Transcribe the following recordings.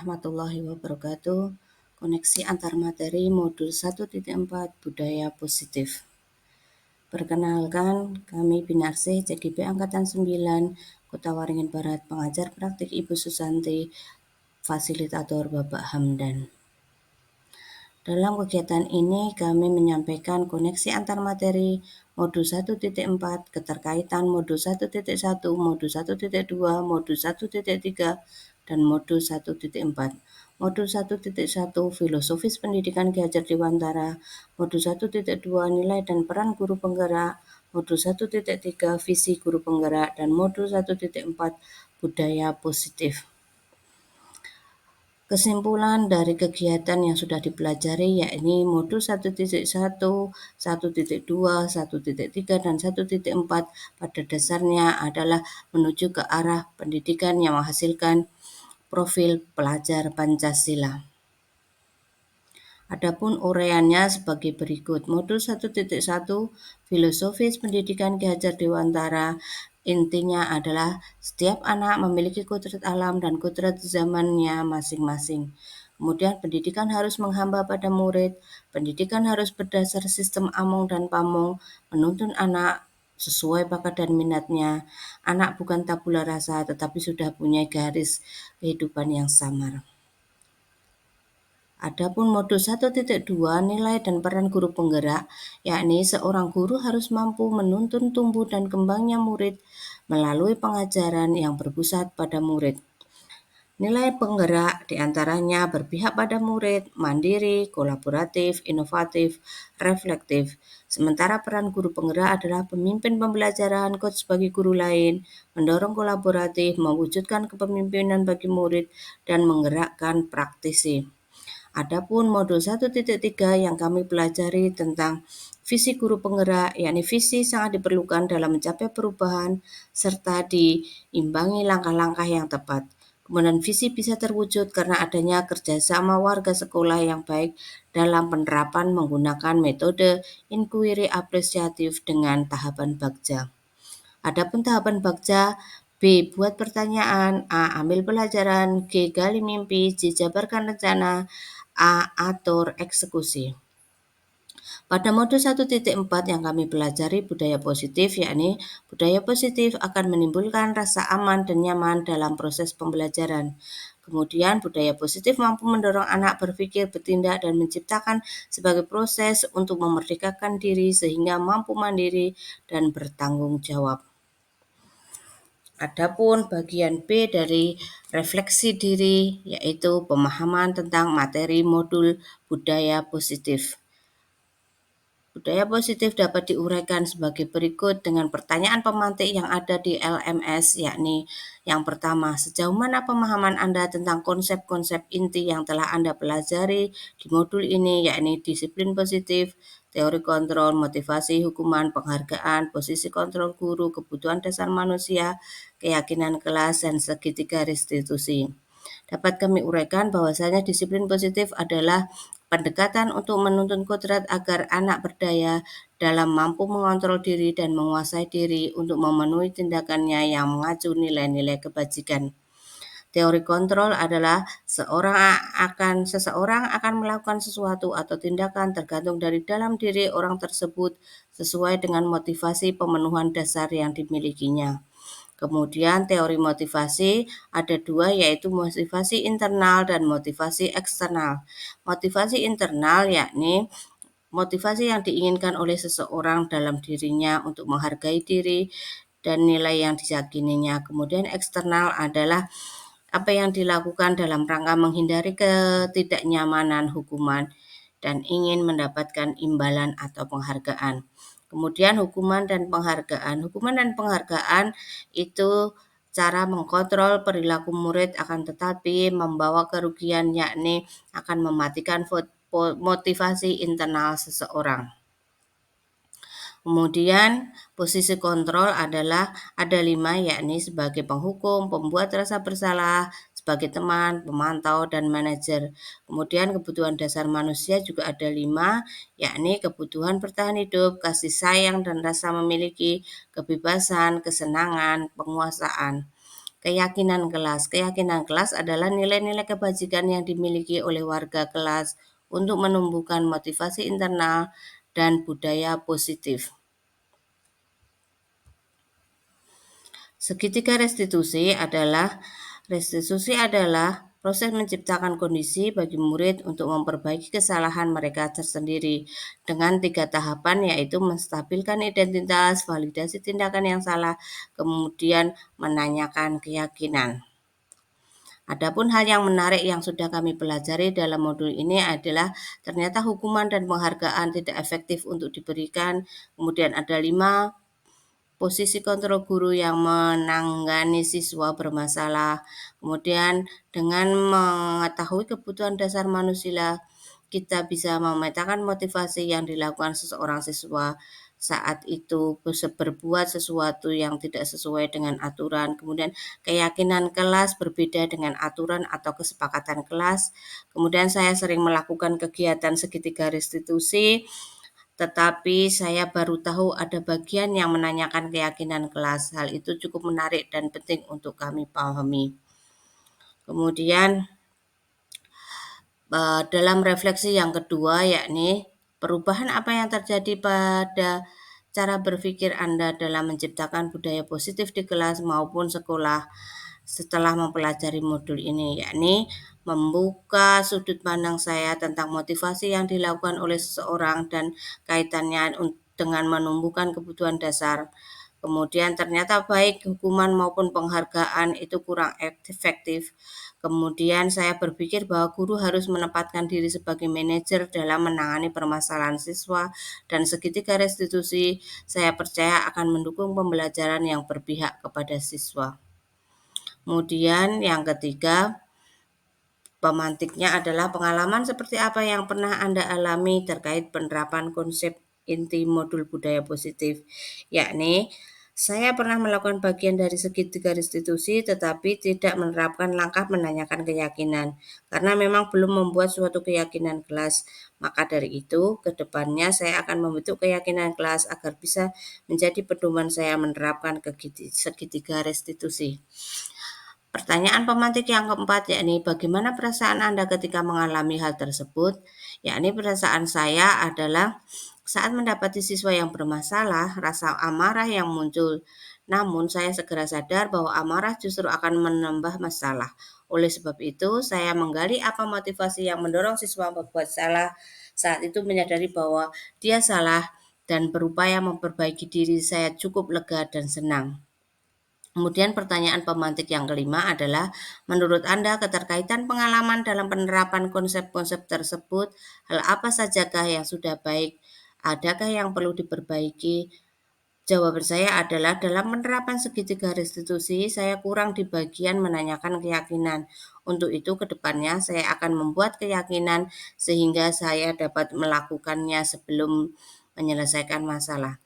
warahmatullahi wabarakatuh. Koneksi antar materi modul 1.4 Budaya Positif. Perkenalkan, kami Binarsih CGP Angkatan 9, Kota Waringin Barat, pengajar praktik Ibu Susanti, fasilitator Bapak Hamdan. Dalam kegiatan ini kami menyampaikan koneksi antar materi modul 1.4, keterkaitan modul 1.1, modul 1.2, modul 1.3, dan modul 1.4. Modul 1.1 Filosofis Pendidikan Ki Hajar Dewantara, modul 1.2 Nilai dan Peran Guru Penggerak, modul 1.3 Visi Guru Penggerak, dan modul 1.4 Budaya Positif. Kesimpulan dari kegiatan yang sudah dipelajari yakni modul 1.1, 1.2, 1.3, dan 1.4 pada dasarnya adalah menuju ke arah pendidikan yang menghasilkan profil pelajar Pancasila. Adapun uraiannya sebagai berikut. Modul 1.1 Filosofis Pendidikan Ki Hajar Dewantara intinya adalah setiap anak memiliki kodrat alam dan kodrat zamannya masing-masing. Kemudian pendidikan harus menghamba pada murid, pendidikan harus berdasar sistem among dan pamong, menuntun anak sesuai bakat dan minatnya. Anak bukan tabula rasa tetapi sudah punya garis kehidupan yang samar. Adapun modul 1.2 nilai dan peran guru penggerak, yakni seorang guru harus mampu menuntun tumbuh dan kembangnya murid melalui pengajaran yang berpusat pada murid. Nilai penggerak diantaranya berpihak pada murid, mandiri, kolaboratif, inovatif, reflektif. Sementara peran guru penggerak adalah pemimpin pembelajaran, coach bagi guru lain, mendorong kolaboratif, mewujudkan kepemimpinan bagi murid, dan menggerakkan praktisi. Adapun modul 1.3 yang kami pelajari tentang visi guru penggerak, yakni visi sangat diperlukan dalam mencapai perubahan serta diimbangi langkah-langkah yang tepat. Kemudian visi bisa terwujud karena adanya kerjasama warga sekolah yang baik dalam penerapan menggunakan metode inquiry apresiatif dengan tahapan bagja. Adapun tahapan bagja, B. Buat pertanyaan, A. Ambil pelajaran, G. Gali mimpi, C. Jabarkan rencana, A. Atur eksekusi. Pada modul 1.4 yang kami pelajari budaya positif, yakni budaya positif akan menimbulkan rasa aman dan nyaman dalam proses pembelajaran. Kemudian budaya positif mampu mendorong anak berpikir, bertindak, dan menciptakan sebagai proses untuk memerdekakan diri sehingga mampu mandiri dan bertanggung jawab. Adapun bagian B dari refleksi diri yaitu pemahaman tentang materi modul budaya positif. Budaya positif dapat diuraikan sebagai berikut dengan pertanyaan pemantik yang ada di LMS, yakni yang pertama, sejauh mana pemahaman Anda tentang konsep-konsep inti yang telah Anda pelajari di modul ini, yakni disiplin positif, teori kontrol, motivasi, hukuman, penghargaan, posisi kontrol guru, kebutuhan dasar manusia, keyakinan kelas, dan segitiga restitusi. Dapat kami uraikan bahwasanya disiplin positif adalah pendekatan untuk menuntun kodrat agar anak berdaya dalam mampu mengontrol diri dan menguasai diri untuk memenuhi tindakannya yang mengacu nilai-nilai kebajikan. Teori kontrol adalah seseorang akan melakukan sesuatu atau tindakan tergantung dari dalam diri orang tersebut sesuai dengan motivasi pemenuhan dasar yang dimilikinya. Kemudian teori motivasi ada dua, yaitu motivasi internal dan motivasi eksternal. Motivasi internal yakni motivasi yang diinginkan oleh seseorang dalam dirinya untuk menghargai diri dan nilai yang diyakininya. Kemudian eksternal adalah apa yang dilakukan dalam rangka menghindari ketidaknyamanan hukuman dan ingin mendapatkan imbalan atau penghargaan. Kemudian hukuman dan penghargaan. Hukuman dan penghargaan itu cara mengkontrol perilaku murid akan tetapi membawa kerugian, yakni akan mematikan motivasi internal seseorang. Kemudian posisi kontrol adalah ada 5, yakni sebagai penghukum, pembuat rasa bersalah, sebagai teman, pemantau, dan manajer. Kemudian kebutuhan dasar manusia juga ada 5, yakni kebutuhan bertahan hidup, kasih sayang dan rasa memiliki, kebebasan, kesenangan, penguasaan. Keyakinan kelas. Keyakinan kelas adalah nilai-nilai kebajikan yang dimiliki oleh warga kelas untuk menumbuhkan motivasi internal dan budaya positif. Segitiga restitusi adalah proses menciptakan kondisi bagi murid untuk memperbaiki kesalahan mereka tersendiri dengan 3 tahapan, yaitu menstabilkan identitas, validasi tindakan yang salah, kemudian menanyakan keyakinan. Adapun hal yang menarik yang sudah kami pelajari dalam modul ini adalah ternyata hukuman dan penghargaan tidak efektif untuk diberikan. Kemudian ada 5 posisi kontrol guru yang menangani siswa bermasalah. Kemudian dengan mengetahui kebutuhan dasar manusia, kita bisa memetakan motivasi yang dilakukan seseorang siswa saat itu berbuat sesuatu yang tidak sesuai dengan aturan. Kemudian keyakinan kelas berbeda dengan aturan atau kesepakatan kelas. Kemudian saya sering melakukan kegiatan segitiga restitusi, tetapi saya baru tahu ada bagian yang menanyakan keyakinan kelas. Hal itu cukup menarik dan penting untuk kami pahami. Kemudian dalam refleksi yang kedua, yakni perubahan apa yang terjadi pada cara berpikir Anda dalam menciptakan budaya positif di kelas maupun sekolah setelah mempelajari modul ini, yakni membuka sudut pandang saya tentang motivasi yang dilakukan oleh seseorang dan kaitannya dengan menumbuhkan kebutuhan dasar. Kemudian ternyata baik hukuman maupun penghargaan itu kurang efektif. Kemudian saya berpikir bahwa guru harus menempatkan diri sebagai manajer dalam menangani permasalahan siswa, dan segitiga restitusi saya percaya akan mendukung pembelajaran yang berpihak kepada siswa. Kemudian yang ketiga, pemantiknya adalah pengalaman seperti apa yang pernah Anda alami terkait penerapan konsep inti modul budaya positif, yakni saya pernah melakukan bagian dari segitiga restitusi tetapi tidak menerapkan langkah menanyakan keyakinan karena memang belum membuat suatu keyakinan kelas. Maka dari itu, ke depannya saya akan membentuk keyakinan kelas agar bisa menjadi pedoman saya menerapkan segitiga restitusi. Pertanyaan pemantik yang keempat, yakni bagaimana perasaan Anda ketika mengalami hal tersebut? Yakni perasaan saya adalah saat mendapati siswa yang bermasalah, rasa amarah yang muncul. Namun saya segera sadar bahwa amarah justru akan menambah masalah. Oleh sebab itu, saya menggali apa motivasi yang mendorong siswa berbuat salah. Saat itu menyadari bahwa dia salah dan berupaya memperbaiki diri, saya cukup lega dan senang. Kemudian pertanyaan pemantik yang kelima adalah, menurut Anda keterkaitan pengalaman dalam penerapan konsep-konsep tersebut, hal apa sajakah yang sudah baik? Adakah yang perlu diperbaiki? Jawaban saya adalah dalam penerapan segitiga restitusi, saya kurang di bagian menanyakan keyakinan. Untuk itu, ke depannya saya akan membuat keyakinan sehingga saya dapat melakukannya sebelum menyelesaikan masalah.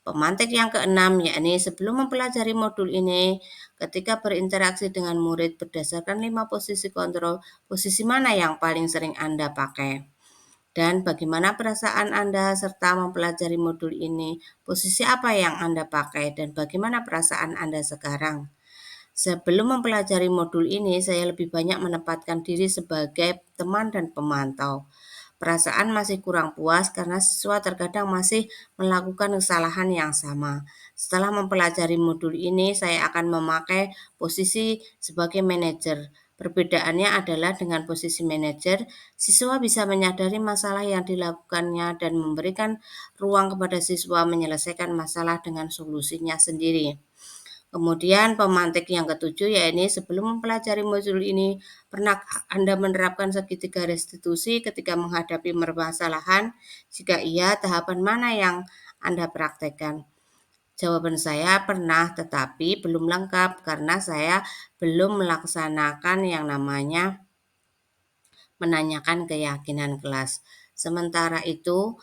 Pemantik yang keenam, yakni sebelum mempelajari modul ini, ketika berinteraksi dengan murid berdasarkan 5 posisi kontrol, posisi mana yang paling sering Anda pakai? Dan bagaimana perasaan Anda serta mempelajari modul ini? Posisi apa yang Anda pakai dan bagaimana perasaan Anda sekarang? Sebelum mempelajari modul ini, saya lebih banyak menempatkan diri sebagai teman dan pemantau. Perasaan masih kurang puas karena siswa terkadang masih melakukan kesalahan yang sama. Setelah mempelajari modul ini, saya akan memakai posisi sebagai manajer. Perbedaannya adalah dengan posisi manajer, siswa bisa menyadari masalah yang dilakukannya dan memberikan ruang kepada siswa menyelesaikan masalah dengan solusinya sendiri. Kemudian pemantik yang ketujuh, yaitu sebelum mempelajari modul ini, pernah Anda menerapkan segitiga restitusi ketika menghadapi permasalahan? Jika iya, tahapan mana yang Anda praktekkan? Jawaban saya pernah, tetapi belum lengkap karena saya belum melaksanakan yang namanya menanyakan keyakinan kelas. Sementara itu,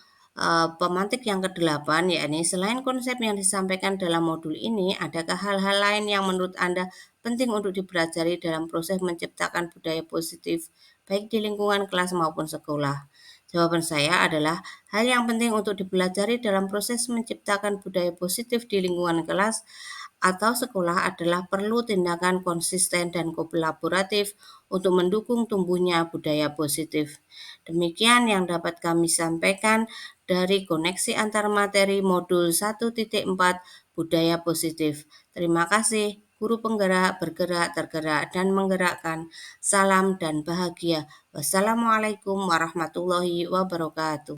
pemantik yang kedelapan, yakni selain konsep yang disampaikan dalam modul ini, adakah hal-hal lain yang menurut Anda penting untuk dipelajari dalam proses menciptakan budaya positif, baik di lingkungan kelas maupun sekolah? Jawaban saya adalah hal yang penting untuk dipelajari dalam proses menciptakan budaya positif di lingkungan kelas atau sekolah adalah perlu tindakan konsisten dan kolaboratif untuk mendukung tumbuhnya budaya positif. Demikian yang dapat kami sampaikan dari koneksi antar materi modul 1.4 budaya positif. Terima kasih. Guru penggerak bergerak, tergerak, dan menggerakkan. Salam dan bahagia. Wassalamualaikum warahmatullahi wabarakatuh.